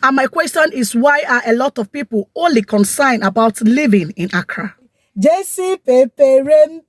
And my question is, why are a lot of people only concerned about living in Accra? Jesse Peperempes,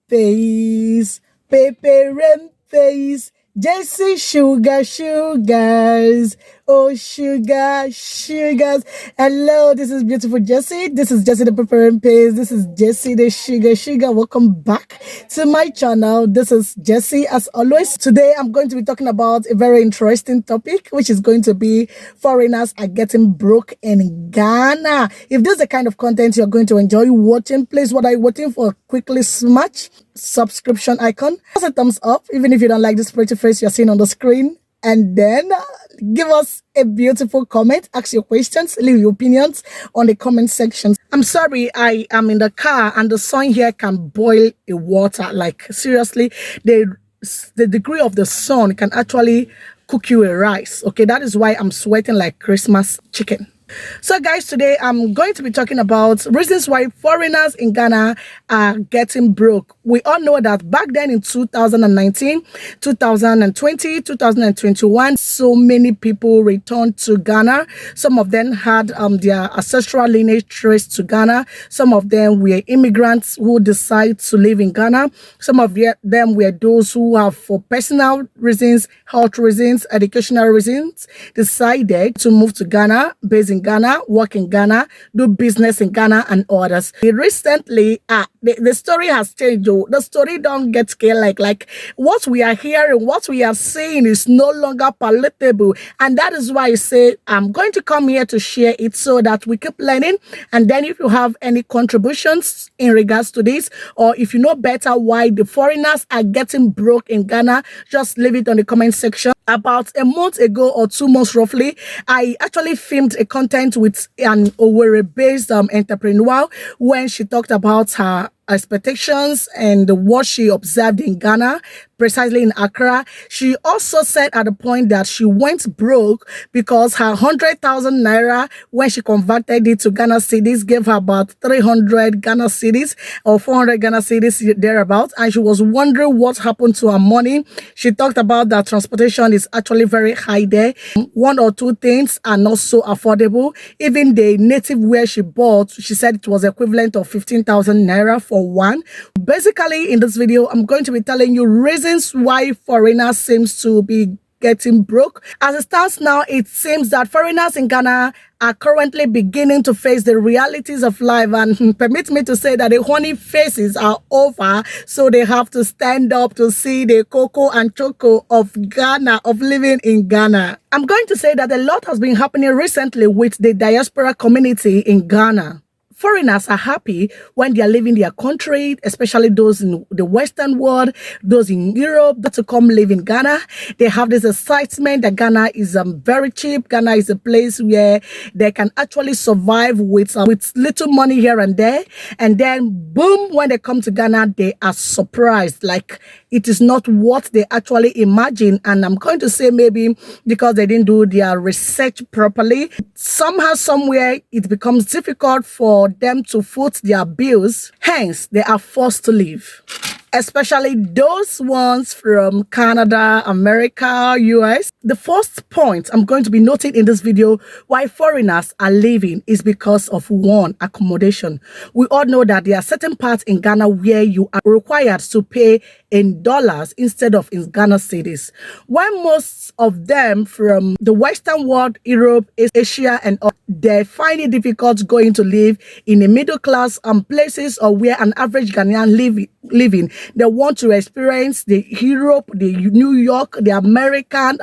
Peperempes, Jesse Sugar Sugars, oh sugar sugars. Hello, this is beautiful Jesse. This is Jesse the Peperempes. This is Jesse the Sugar. Welcome back to my channel. This is Jesse as always. Today I'm going to be talking about a very interesting topic, which is going to be foreigners are getting broke in Ghana. If this is the kind of content you're going to enjoy watching, please, what are you waiting for? Quickly smash subscription icon, press a thumbs up even if you don't like this pretty face you're seeing on the screen, and then give us a beautiful comment, ask your questions, leave your opinions on the comment section. I'm sorry, I am in the car and the sun here can boil a water. Like seriously, the degree of the sun can actually cook you a rice. Okay, that is why I'm sweating like Christmas chicken. So guys, today I'm going to be talking about reasons why foreigners in Ghana are getting broke. We all know that back then in 2019, 2020, 2021, so many people returned to Ghana. Some of them had their ancestral lineage traced to Ghana. Some of them were immigrants who decided to live in Ghana. Some of them were those who have, for personal reasons, health reasons, educational reasons, decided to move to Ghana, based in Ghana, work in Ghana, do business in Ghana, and others. Recently, the story has changed. The story don't get scale like what we are hearing, what we are saying is no longer palatable, and that is why I say I'm going to come here to share it so that we keep learning. And then if you have any contributions in regards to this, or if you know better why the foreigners are getting broke in Ghana, just leave it on the comment section. About a month ago or 2 months roughly, I actually filmed a content with an Owerri-based entrepreneur when she talked about her expectations and what she observed in Ghana, precisely in Accra. She also said at the point that she went broke because her 100,000 naira, when she converted it to Ghana cedis, gave her about 300 Ghana cedis or 400 Ghana cedis thereabouts, and she was wondering what happened to her money. She talked about that transportation is actually very high there. One or two things are not so affordable. Even the native wear she bought, she said it was equivalent of 15,000 naira for one. Basically, in this video, I'm going to be telling you reasons why foreigners seems to be getting broke. As it stands now, it seems that foreigners in Ghana are currently beginning to face the realities of life, and permit me to say that the honey faces are over, so they have to stand up to see the cocoa and choco of Ghana, of living in Ghana. I'm going to say that a lot has been happening recently with the diaspora community in Ghana. Foreigners are happy when they are leaving their country, especially those in the Western world, those in Europe, to come live in Ghana. They have this excitement that Ghana is very cheap. Ghana is a place where they can actually survive with little money here and there. And then, boom, when they come to Ghana, they are surprised. Like, it is not what they actually imagine. And I'm going to say maybe because they didn't do their research properly, somehow, somewhere, it becomes difficult for them to foot their bills. Hence, they are forced to leave. Especially those ones from Canada, America, US. The first point I'm going to be noting in this video why foreigners are leaving is because of one, accommodation. We all know that there are certain parts in Ghana where you are required to pay in dollars instead of in Ghana cedis. When most of them from the Western world, Europe, Asia, and all, they find it difficult going to live in a middle class places, or where an average Ghanaian living. They want to experience the Europe, the New York, the American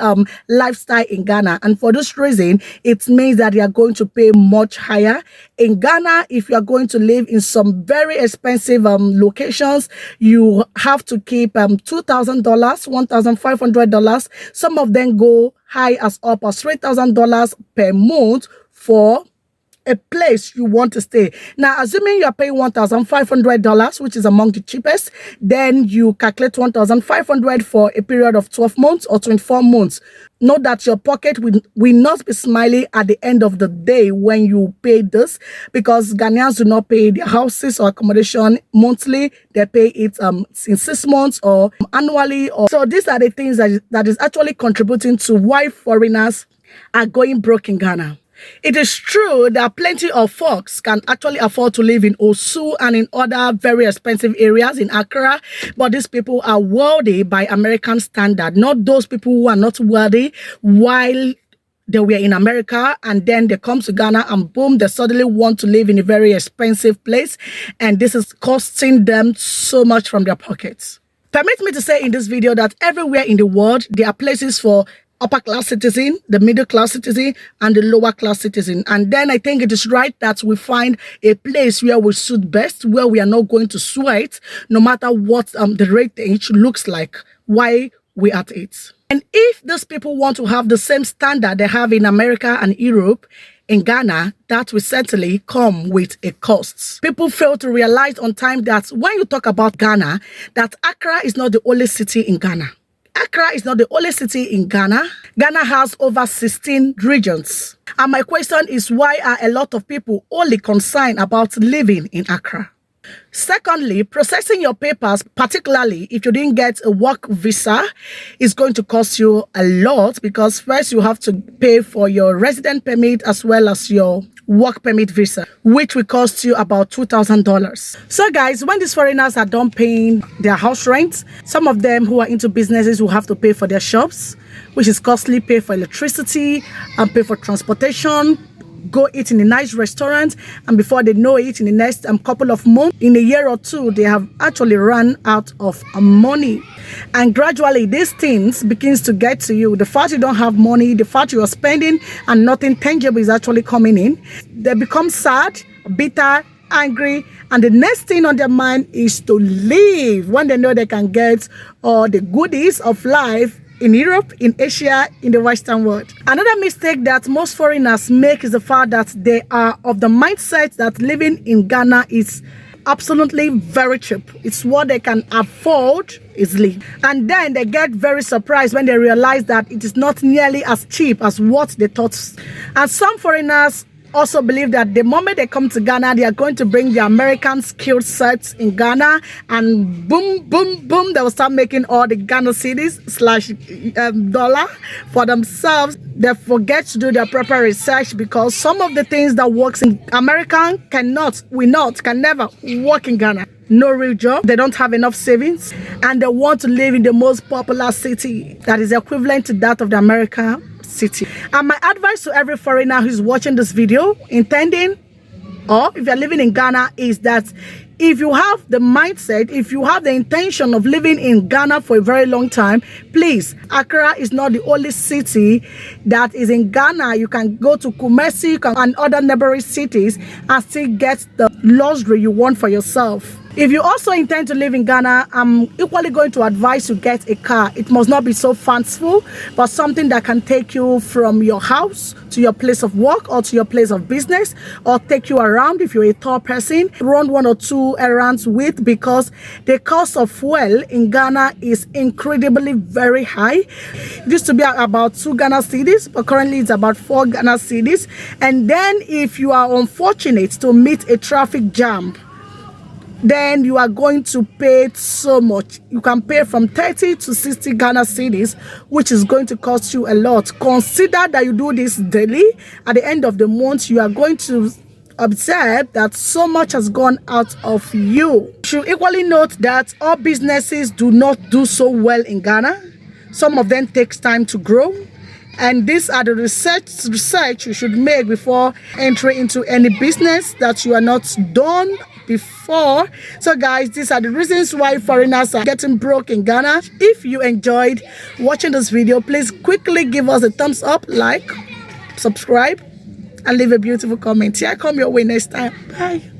lifestyle in Ghana. And for this reason, it means that they are going to pay much higher. In Ghana, if you are going to live in some very expensive locations, you have to keep $2,000, $1,500. Some of them go high as up as $3,000 per month for a place you want to stay. Now, assuming you're paying $1,500, which is among the cheapest, then you calculate $1,500 for a period of 12 months or 24 months. Note that your pocket will not be smiling at the end of the day when you pay this, because Ghanaians do not pay their houses or accommodation monthly. They pay it in 6 months or annually. So these are the things that is actually contributing to why foreigners are going broke in Ghana. It is true that plenty of folks can actually afford to live in Osu and in other very expensive areas in Accra, but these people are wealthy by American standard, not those people who are not wealthy while they were in America and then they come to Ghana and boom, they suddenly want to live in a very expensive place, and this is costing them so much from their pockets. Permit me to say in this video that everywhere in the world, there are places for upper class citizen, the middle class citizen, and the lower class citizen. And then I think it is right that we find a place where we suit best, where we are not going to sweat, no matter what the rate range looks like, why we at it. And if those people want to have the same standard they have in America and Europe, in Ghana, that will certainly come with a cost. People fail to realize on time that when you talk about Ghana, that Accra is not the only city in Ghana. Accra is not the only city in Ghana. Ghana has over 16 regions. And my question is, why are a lot of people only concerned about living in Accra? Secondly, processing your papers, particularly if you didn't get a work visa, is going to cost you a lot, because first you have to pay for your resident permit as well as your work permit visa, which will cost you about $2,000. So guys, when these foreigners are done paying their house rent, some of them who are into businesses will have to pay for their shops, which is costly, pay for electricity and pay for transportation, go eat in a nice restaurant, and before they know it, in the next couple of months, in a year or two, they have actually run out of money. And gradually these things begins to get to you. The fact you don't have money, the fact you are spending and nothing tangible is actually coming in, they become sad, bitter, angry, and the next thing on their mind is to leave when they know they can get all the goodies of life in Europe, in Asia, in the Western world. Another mistake that most foreigners make is the fact that they are of the mindset that living in Ghana is absolutely very cheap. It's what they can afford easily. And then they get very surprised when they realize that it is not nearly as cheap as what they thought. And some foreigners also believe that the moment they come to Ghana, they are going to bring the American skill sets in Ghana, and boom, boom, boom, they will start making all the Ghana cedis / dollar for themselves. They forget to do their proper research, because some of the things that works in America can never work in Ghana. No real job, they don't have enough savings, and they want to live in the most popular city that is equivalent to that of the America city. And my advice to every foreigner who's watching this video, intending, or if you're living in Ghana, is that if you have the mindset, if you have the intention of living in Ghana for a very long time, please, Accra is not the only city that is in Ghana. You can go to Kumasi and other neighboring cities and still get the luxury you want for yourself. If you also intend to live in Ghana, I'm equally going to advise you get a car. It must not be so fanciful, but something that can take you from your house to your place of work or to your place of business, or take you around if you're a tall person, run 1 or 2 errands with, because the cost of fuel in Ghana is incredibly very high. It used to be about 2 Ghana cedis, but currently it's about 4 Ghana cedis. And then if you are unfortunate to meet a traffic jam, then you are going to pay so much. You can pay from 30 to 60 Ghana cedis, which is going to cost you a lot. Consider that you do this daily. At the end of the month, you are going to observe that so much has gone out of you. You should equally note that all businesses do not do so well in Ghana. Some of them takes time to grow. And these are the research you should make before entering into any business that you are not done before. So guys, these are the reasons why foreigners are getting broke in Ghana. If you enjoyed watching this video, please quickly give us a thumbs up, like, subscribe, and leave a beautiful comment. Here I come your way next time. Bye.